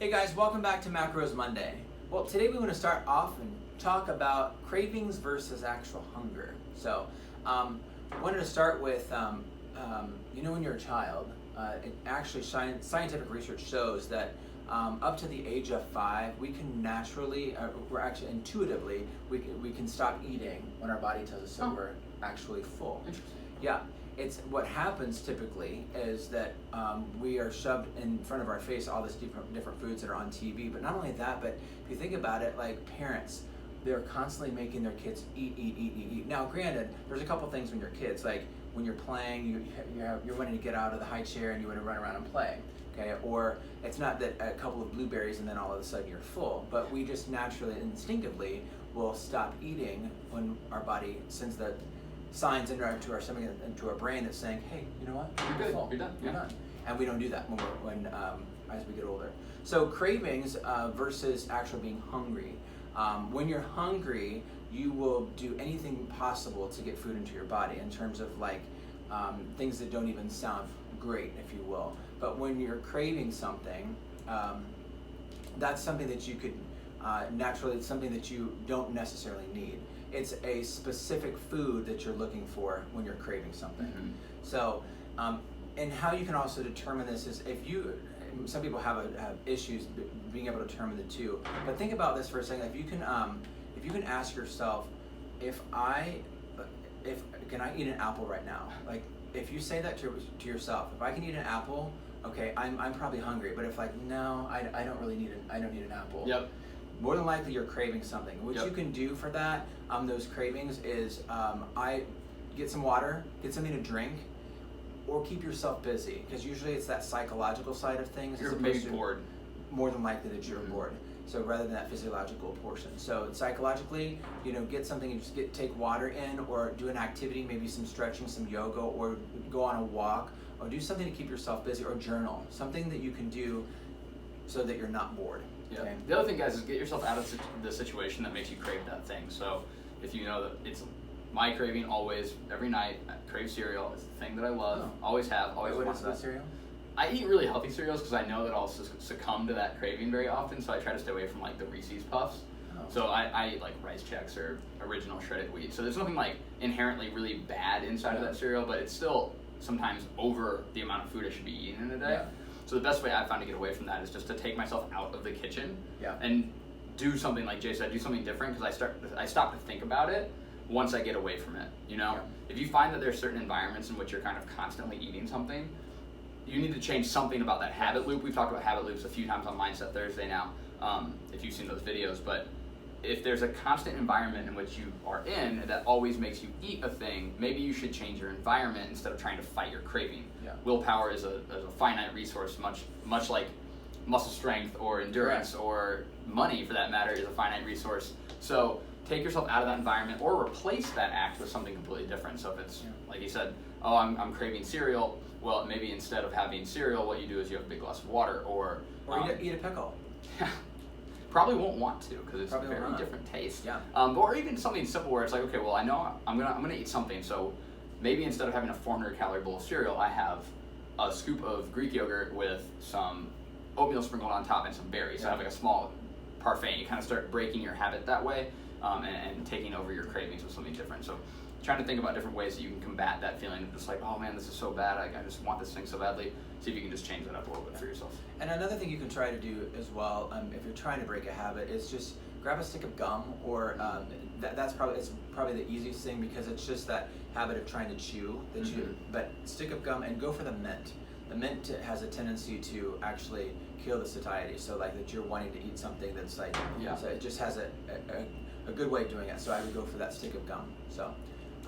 Hey guys, welcome back to Macros Monday. Well, today we want to start off and talk about cravings versus actual hunger. So, I wanted to start with, when you're a child, scientific research shows that up to the age of 5, we can naturally, intuitively, we can stop eating when our body tells us that we're actually full. Interesting. Yeah. It's what happens typically is that we are shoved in front of our face all these different foods that are on TV. But not only that, but if you think about it, like parents, they're constantly making their kids eat. Now, granted, there's a couple things when you're kids, like when you're playing, you're wanting to get out of the high chair and you want to run around and play. Okay, or it's not that a couple of blueberries and then all of a sudden you're full, but we just naturally, instinctively, will stop eating when our body sends the signs into our stomach, into our brain that's saying, hey, you know what? You're good. Full. You're done. You're done. And we don't do that as we get older. So cravings versus actually being hungry. When you're hungry, you will do anything possible to get food into your body in terms of like things that don't even sound great, if you will. But when you're craving something, that's something that you could naturally, it's something that you don't necessarily need. It's a specific food that you're looking for when you're craving something. Mm-hmm. So, and how you can also determine this is some people have issues being able to determine the two. But think about this for a second. If you can ask yourself, can I eat an apple right now? Like, if you say that to yourself, if I can eat an apple, okay, I'm probably hungry. But if no, I don't need an apple. Yep. More than likely you're craving something. What Yep. you can do for that, those cravings is get some water, get something to drink, or keep yourself busy. Because usually it's that psychological side of things. You're maybe bored. More than likely that you're bored. So rather than that physiological portion. So psychologically, get something and just take water in, or do an activity, maybe some stretching, some yoga, or go on a walk, or do something to keep yourself busy, or journal. Something that you can do so that you're not bored. Yeah. Okay? The other thing, guys, is get yourself out of the situation that makes you crave that thing. So if you know that it's my craving always, every night, I crave cereal. It's the thing that I love, always have, always What want is that. the cereal? I eat really healthy cereals because I know that I'll succumb to that craving very often, so I try to stay away from like the Reese's Puffs. Oh. So I eat like Rice Chex or original shredded wheat. So there's nothing like inherently really bad inside of that cereal, but it's still sometimes over the amount of food I should be eating in a day. Yeah. So the best way I found to get away from that is just to take myself out of the kitchen Yeah. and do something like Jay said, do something different, because I stop to think about it once I get away from it. Yeah. If you find that there's certain environments in which you're kind of constantly eating something, you need to change something about that habit loop. We've talked about habit loops a few times on Mindset Thursday now, if you've seen those videos. But if there's a constant environment in which you are in that always makes you eat a thing, maybe you should change your environment instead of trying to fight your craving. Yeah. Willpower is a finite resource, much like muscle strength or endurance Correct. or money, for that matter, is a finite resource. So take yourself out of that environment or replace that act with something completely different. So if it's, like you said, I'm craving cereal, well, maybe instead of having cereal, what you do is you have a big glass of water, or eat a pickle. probably won't want to, because it's Probably a very won't. different taste. Yeah. Or even something simple where it's like, okay, well, I know I'm gonna eat something, so maybe instead of having a 400-calorie bowl of cereal, I have a scoop of Greek yogurt with some oatmeal sprinkled on top and some berries. So I have like a small parfait. And you kind of start breaking your habit that way, and taking over your cravings with something different. So trying to think about different ways that you can combat that feeling of just like, oh man, this is so bad, I just want this thing so badly. See if you can just change that up a little bit for yourself. And another thing you can try to do as well, if you're trying to break a habit, is just grab a stick of gum, or that's probably the easiest thing, because it's just that habit of trying to chew that but stick of gum, and go for the mint. The mint has a tendency to actually kill the satiety, so like that you're wanting to eat something that's like, so it just has a good way of doing it. So I would go for that stick of gum. So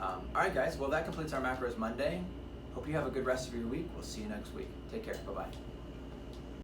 all right guys, well that completes our Macros Monday. Hope you have a good rest of your week. We'll see you next week. Take care. Bye-bye.